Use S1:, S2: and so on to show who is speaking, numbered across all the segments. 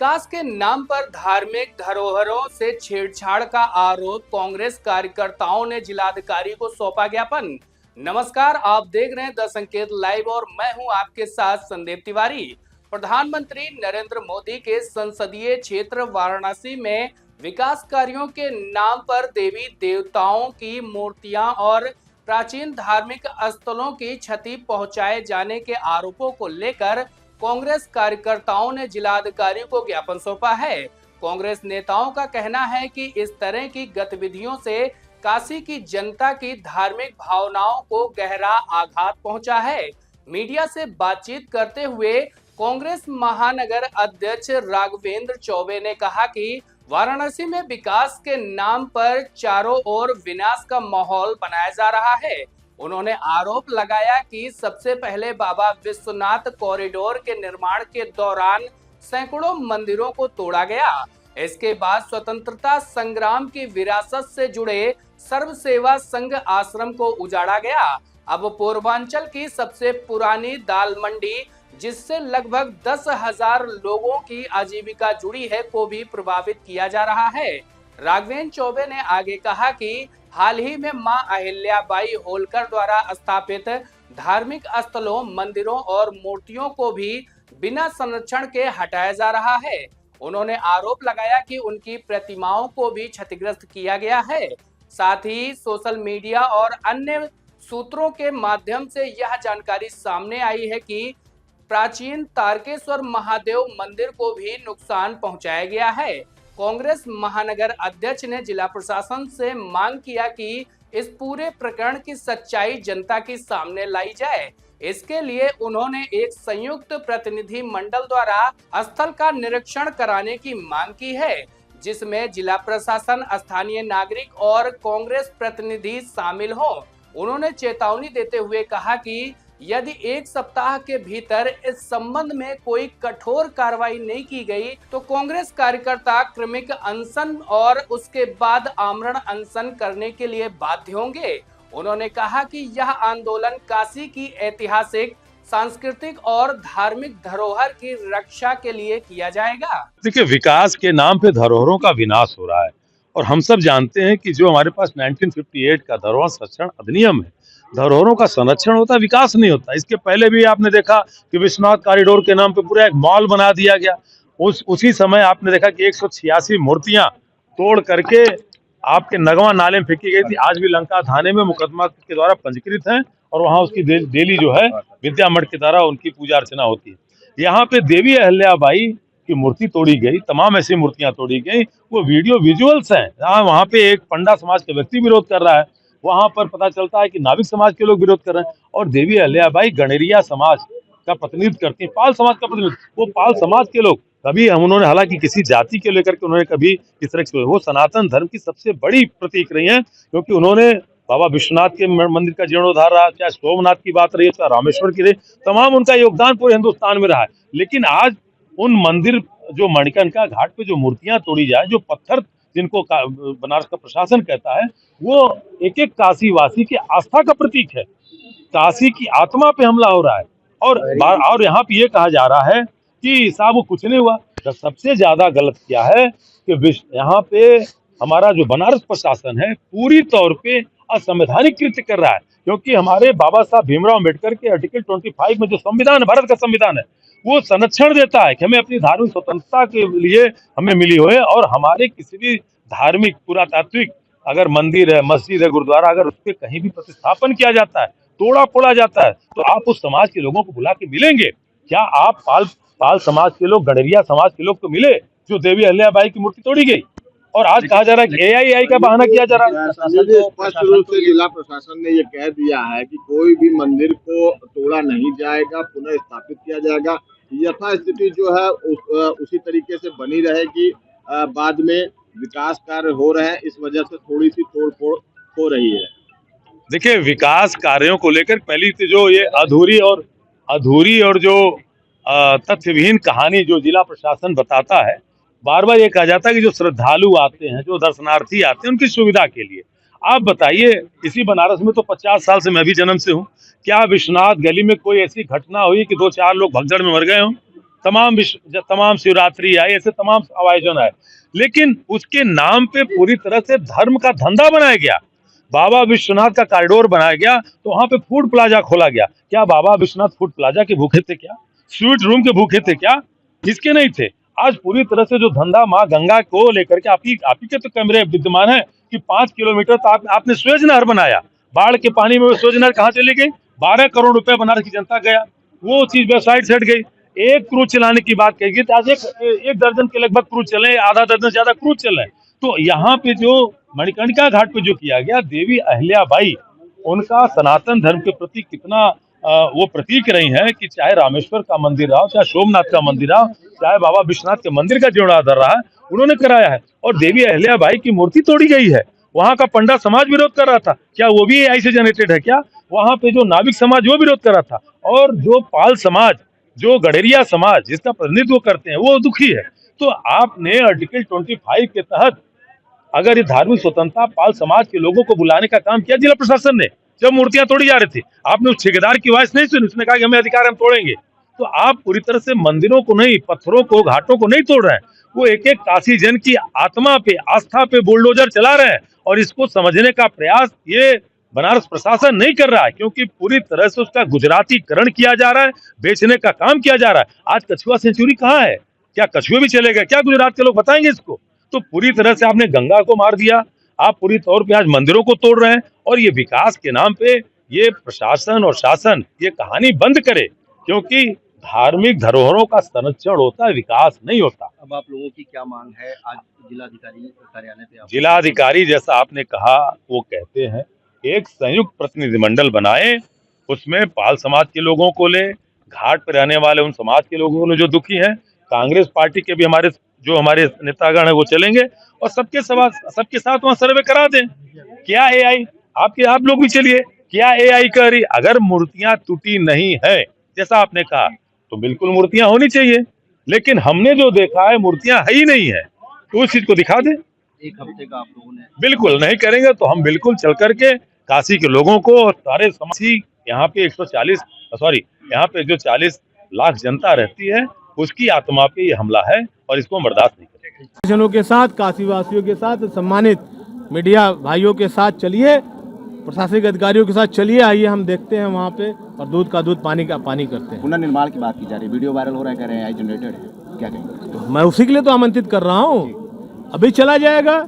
S1: विकास के नाम पर धार्मिक धरोहरों से छेड़छाड़ का आरोप कांग्रेस कार्यकर्ताओं ने जिलाधिकारी को सौंपा ज्ञापन। नमस्कार, आप देख रहे हैं द संकेत लाइव और मैं हूं आपके साथ संदीप तिवारी। प्रधानमंत्री नरेंद्र मोदी के संसदीय क्षेत्र वाराणसी में विकास कार्यों के नाम पर देवी देवताओं की मूर्तियां और प्राचीन धार्मिक स्थलों की क्षति पहुंचाए जाने के आरोपों को लेकर कांग्रेस कार्यकर्ताओं ने जिलाधिकारी को ज्ञापन सौंपा है। कांग्रेस नेताओं का कहना है कि इस तरह की गतिविधियों से काशी की जनता की धार्मिक भावनाओं को गहरा आघात पहुंचा है। मीडिया से बातचीत करते हुए कांग्रेस महानगर अध्यक्ष राघवेंद्र चौबे ने कहा कि वाराणसी में विकास के नाम पर चारों ओर विनाश का माहौल बनाया जा रहा है। उन्होंने आरोप लगाया कि सबसे पहले बाबा विश्वनाथ कॉरिडोर के निर्माण के दौरान सैकड़ों मंदिरों को तोड़ा गया। इसके बाद स्वतंत्रता संग्राम की विरासत से जुड़े सर्व सेवा संघ आश्रम को उजाड़ा गया। अब पूर्वांचल की सबसे पुरानी दाल मंडी, जिससे लगभग 10,000 लोगों की आजीविका जुड़ी है, को भी प्रभावित किया जा रहा है। राघवेंद्र चौबे ने आगे कहा कि हाल ही में मां अहिल्याबाई होलकर द्वारा स्थापित धार्मिक स्थलों, मंदिरों और मूर्तियों को भी बिना संरक्षण के हटाया जा रहा है। उन्होंने आरोप लगाया कि उनकी प्रतिमाओं को भी क्षतिग्रस्त किया गया है। साथ ही सोशल मीडिया और अन्य सूत्रों के माध्यम से यह जानकारी सामने आई है कि प्राचीन तारकेश्वर महादेव मंदिर को भी नुकसान पहुंचाया गया है। कांग्रेस महानगर अध्यक्ष ने जिला प्रशासन से मांग किया कि इस पूरे प्रकरण की सच्चाई जनता के सामने लाई जाए। इसके लिए उन्होंने एक संयुक्त प्रतिनिधि मंडल द्वारा स्थल का निरीक्षण कराने की मांग की है, जिसमें जिला प्रशासन, स्थानीय नागरिक और कांग्रेस प्रतिनिधि शामिल हों। उन्होंने चेतावनी देते हुए कहा कि यदि एक सप्ताह के भीतर इस संबंध में कोई कठोर कार्रवाई नहीं की गई तो कांग्रेस कार्यकर्ता क्रमिक अनशन और उसके बाद आमरण अनशन करने के लिए बाध्य होंगे। उन्होंने कहा कि यह आंदोलन काशी की ऐतिहासिक, सांस्कृतिक और धार्मिक धरोहर की रक्षा के लिए किया जाएगा।
S2: देखिए, विकास के नाम पे धरोहरों का विनाश हो रहा है और हम सब जानते हैं कि जो हमारे पास 1958 का धरोहर संरक्षण अधिनियम है, धरोहरों का संरक्षण होता है, विकास नहीं होता। इसके पहले भी आपने देखा कि विश्वनाथ कॉरिडोर के नाम पे पूरा एक मॉल बना दिया गया। उसी समय आपने देखा कि 186 मूर्तियां तोड़ करके आपके नगवा नाले में फेंकी गई थी। आज भी लंका थाने में मुकदमा के द्वारा पंजीकृत हैं और वहां उसकी डेली जो है विद्या मठ के द्वारा उनकी पूजा अर्चना होती है। यहाँ पे देवी अहिल्याबाई की मूर्ति तोड़ी गई, तमाम ऐसी मूर्तियां तोड़ी गई। वो वीडियो विजुअल्स हैं। वहां पे एक पंडा समाज का व्यक्ति विरोध कर रहा है, वहां पर पता चलता है कि नाविक समाज के लोग विरोध कर रहे हैं। और देवी अहिल्याबाई गणेरिया समाज का प्रतिनिधित्व करती है, पाल समाज का प्रतिनिधित्व। वो पाल समाज के लोग कभी उन्होंने हालांकि किसी जाति के लेकर के उन्होंने कभी इस तरह से, वो सनातन धर्म की सबसे बड़ी प्रतीक रही है, क्योंकि उन्होंने बाबा विश्वनाथ के मंदिर का जीर्णोद्धार रहा, चाहे सोमनाथ की बात रही, चाहे रामेश्वर की रही, तमाम उनका योगदान पूरे हिंदुस्तान में रहा है। लेकिन आज उन मंदिर, जो मणिकर्णिका घाट पे जो मूर्तियां तोड़ी जाए, जो पत्थर जिनको बनारस का प्रशासन कहता है, वो एक एक काशी वासी की आस्था का प्रतीक है। काशी की आत्मा पे हमला हो रहा है और यहाँ पे ये कहा जा रहा है कि साहब वो कुछ नहीं हुआ। तो सबसे ज्यादा गलत क्या है कि यहाँ पे हमारा जो बनारस प्रशासन है पूरी तौर पे असंवैधानिक कृत्य कर रहा है, क्योंकि हमारे बाबा साहब भीमराव अम्बेडकर के आर्टिकल 25 में जो संविधान है, भारत का संविधान है, वो संरक्षण देता है कि हमें अपनी धार्मिक स्वतंत्रता के लिए हमें मिली हुई है और हमारे किसी भी धार्मिक पुरातात्विक अगर मंदिर है, मस्जिद है, गुरुद्वारा, अगर उस पर कहीं भी प्रतिस्थापन किया जाता है, तोड़ा फोड़ा जाता है, तो आप उस समाज के लोगों को बुला के मिलेंगे क्या? आप पाल समाज के लोग, गणेरिया समाज के लोग तो मिले जो देवी अहिल्याबाई की मूर्ति तोड़ी गई। और आज कहा जा रहा है कि एआईआई का बहाना किया जा रहा है।
S3: स्पष्ट रूप से जिला प्रशासन ने ये कह दिया है कि कोई भी मंदिर को तोड़ा नहीं जाएगा, पुनः स्थापित किया जाएगा। यथास्थिति जो है उसी तरीके से बनी रहेगी। बाद में विकास कार्य हो रहे हैं, इस वजह से थोड़ी सी तोड़ फोड़ हो रही है।
S2: देखिए, विकास कार्यों को लेकर पहली तो जो ये अधूरी और जो तथ्यविहीन कहानी जो जिला प्रशासन बताता है, बार बार ये कहा जाता है कि जो श्रद्धालु आते हैं, जो दर्शनार्थी आते हैं, उनकी सुविधा के लिए। आप बताइए, इसी बनारस में तो 50 साल से मैं भी जन्म से हूँ, क्या विश्वनाथ गली में कोई ऐसी घटना हुई कि 2-4 लोग भगदड़ में मर गए हों? तमाम शिवरात्रि आए, ऐसे तमाम आयोजन आए, लेकिन उसके नाम पे पूरी तरह से धर्म का धंधा बनाया गया। बाबा विश्वनाथ का कॉरिडोर बनाया गया तो वहां पे फूड प्लाजा खोला गया। क्या बाबा विश्वनाथ फूड प्लाजा के भूखे थे क्या? स्वीट रूम के भूखे थे क्या? इसके नहीं थे। आज पूरी तरह से जो धंधा माँ गंगा को लेकर के आप ही के तो कैमरे विद्यमान है कि 5 किलोमीटर तो आपने स्वेज नहर बनाया, बाढ़ के पानी में वो स्वेज नहर कहाँ चली गई? 12 करोड़ रुपए बनारस की जनता गया, वो चीज वेबसाइट से हट गई। एक क्रूज चलाने की बात कही तो आज एक दर्जन के लगभग क्रूज चले, आधा दर्जन से ज्यादा क्रूज चल रहे हैं। तो यहाँ पे जो मणिकर्णिका घाट पे जो किया गया, देवी अहिल्याबाई उनका सनातन धर्म के प्रति कितना वो प्रतीक रही हैं कि चाहे रामेश्वर का मंदिर रहा, चाहे सोमनाथ का मंदिर रहा, चाहे बाबा विश्वनाथ के मंदिर का जीर्णोद्धार रहा है, उन्होंने कराया है। और देवी अहिल्याबाई की मूर्ति तोड़ी गई है, वहां का पंडा समाज विरोध कर रहा था, क्या वो भी एआई से जनरेटेड है क्या? वहां पे जो नाविक समाज वो विरोध कर रहा था, और जो पाल समाज, जो गडेरिया समाज जिसका प्रतिनिधित्व करते हैं, वो दुखी है। तो आपने आर्टिकल 25 के तहत अगर ये धार्मिक स्वतंत्रता पाल समाज के लोगों को बुलाने का काम किया जिला प्रशासन ने, जब मूर्तियां तोड़ी जा रही थी, आपने उस ठेकेदार की आवाज नहीं सुनी, उसने कहा कि हमें अधिकार, हम तोड़ेंगे। तो आप पूरी तरह से मंदिरों को नहीं, पत्थरों को, घाटों को नहीं तोड़ रहे हैं, वो एक एक काशी जन की आत्मा पे, आस्था पे बुलडोजर चला रहे हैं। और इसको समझने का प्रयास ये बनारस प्रशासन नहीं कर रहा है, क्योंकि पूरी तरह से उसका गुजरातीकरण किया जा रहा है, बेचने का काम किया जा रहा है। आज कछुआ सेंचुरी कहाँ है? क्या कछुए भी चले गए क्या? गुजरात के लोग बताएंगे इसको? तो पूरी तरह से आपने गंगा को मार दिया, आप पूरी तौर पे आज मंदिरों को तोड़ रहे हैं, और ये विकास के नाम पे ये प्रशासन और शासन ये कहानी बंद करे, क्योंकि धार्मिक धरोहरों का संरक्षण होता है, विकास नहीं होता।
S4: अब आप लोगों की क्या मांग है? आज जिलाधिकारी कार्यालय पे
S2: जिलाधिकारी, जैसा आपने कहा, वो कहते हैं एक संयुक्त प्रतिनिधिमंडल बनाए, उसमें पाल समाज के लोगों को ले, घाट पर रहने वाले उन समाज के लोगों ने जो दुखी हैं, कांग्रेस पार्टी के भी हमारे नेतागण है वो चलेंगे, और सबके साथ वहाँ सर्वे करा दें। क्या एआई आप लोग भी चलिए, क्या एआई कह रही? अगर मूर्तियां टूटी नहीं है जैसा आपने कहा, तो बिल्कुल मूर्तियां होनी चाहिए, लेकिन हमने जो देखा है मूर्तियां है ही नहीं है, तो उस चीज को दिखा दे।
S4: एक हफ्ते का आप लोगों ने
S2: बिल्कुल नहीं करेंगे तो हम बिल्कुल चल करके काशी के लोगों को और सारे समाज, यहाँ पे 40 लाख जनता रहती है, उसकी आत्मा पे ये हमला है, और इसको बर्दाश्त नहीं करेंगे।
S5: जनों के साथ, काशी वासियों के साथ, सम्मानित मीडिया भाइयों के साथ चलिए, प्रशासनिक अधिकारियों के साथ चलिए, आइए हम देखते हैं वहाँ पे, और दूध का दूध, पानी का पानी करते हैं।
S4: पुनर्निर्माण की बात की जा रही है, वीडियो वायरल हो रहा है, कह रहे हैं एआई जनरेटेड है, क्या कहेंगे?
S5: तो मैं उसी के लिए तो आमंत्रित कर रहा हूँ, अभी चला जाएगा,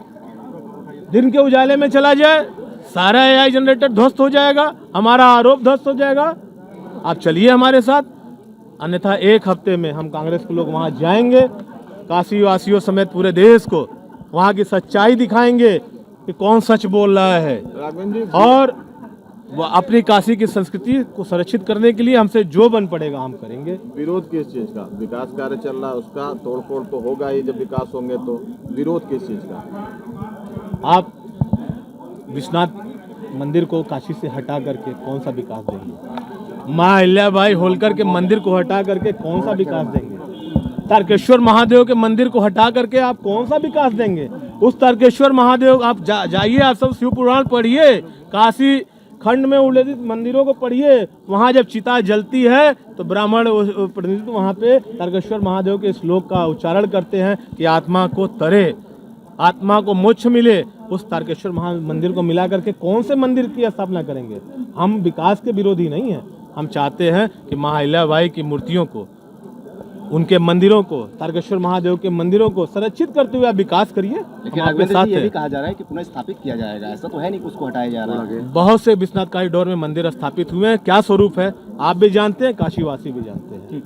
S5: दिन के उजाले में चला जाए, सारा एआई जनरेटर ध्वस्त हो जाएगा, हमारा आरोप ध्वस्त हो जाएगा। आप चलिए हमारे साथ, अन्यथा एक हफ्ते में हम कांग्रेस के लोग वहाँ जाएंगे, काशी वासियों समेत पूरे देश को वहाँ की सच्चाई दिखाएंगे कि कौन सच बोल रहा है, और वह अपनी काशी की संस्कृति को संरक्षित करने के लिए हमसे जो बन पड़ेगा हम करेंगे।
S3: विरोध किस चीज का? विकास कार्य चल रहा है, उसका तोड़फोड़ तो होगा ही, जब विकास होंगे तो विरोध किस चीज का?
S5: आप विश्वनाथ मंदिर को काशी से हटा करके कौन सा विकास देंगे? माँ अहिल्याबाई होलकर के मंदिर को हटा करके कौन सा विकास देंगे? तारकेश्वर महादेव के मंदिर को हटा करके आप कौन सा विकास देंगे? उस तारकेश्वर महादेव आप जाइए, आप सब शिव पुराण पढ़िए, काशी खंड में उल्लेखित मंदिरों को पढ़िए, वहाँ जब चिता जलती है तो ब्राह्मण प्रतिनिधित्व वहाँ पे तारकेश्वर महादेव के श्लोक का उच्चारण करते हैं कि आत्मा को तरे, आत्मा को मोक्ष मिले। उस तारकेश्वर मंदिर को मिला करके कौन से मंदिर की स्थापना करेंगे? हम विकास के विरोधी नहीं हैं, हम चाहते हैं कि माँ अहिल्याबाई की मूर्तियों को, उनके मंदिरों को, तारकेश्वर महादेव के मंदिरों को संरक्षित करते हुए आप विकास करिए।
S4: लेकिन आपके साथ ये भी कहा जा रहा है कि पुनः स्थापित किया जाएगा, ऐसा तो है नहीं कि उसको हटाया जा रहा है।
S5: बहुत से विश्वनाथ कॉरिडोर में मंदिर स्थापित हुए हैं, क्या स्वरूप है आप भी जानते हैं, काशीवासी भी जानते हैं।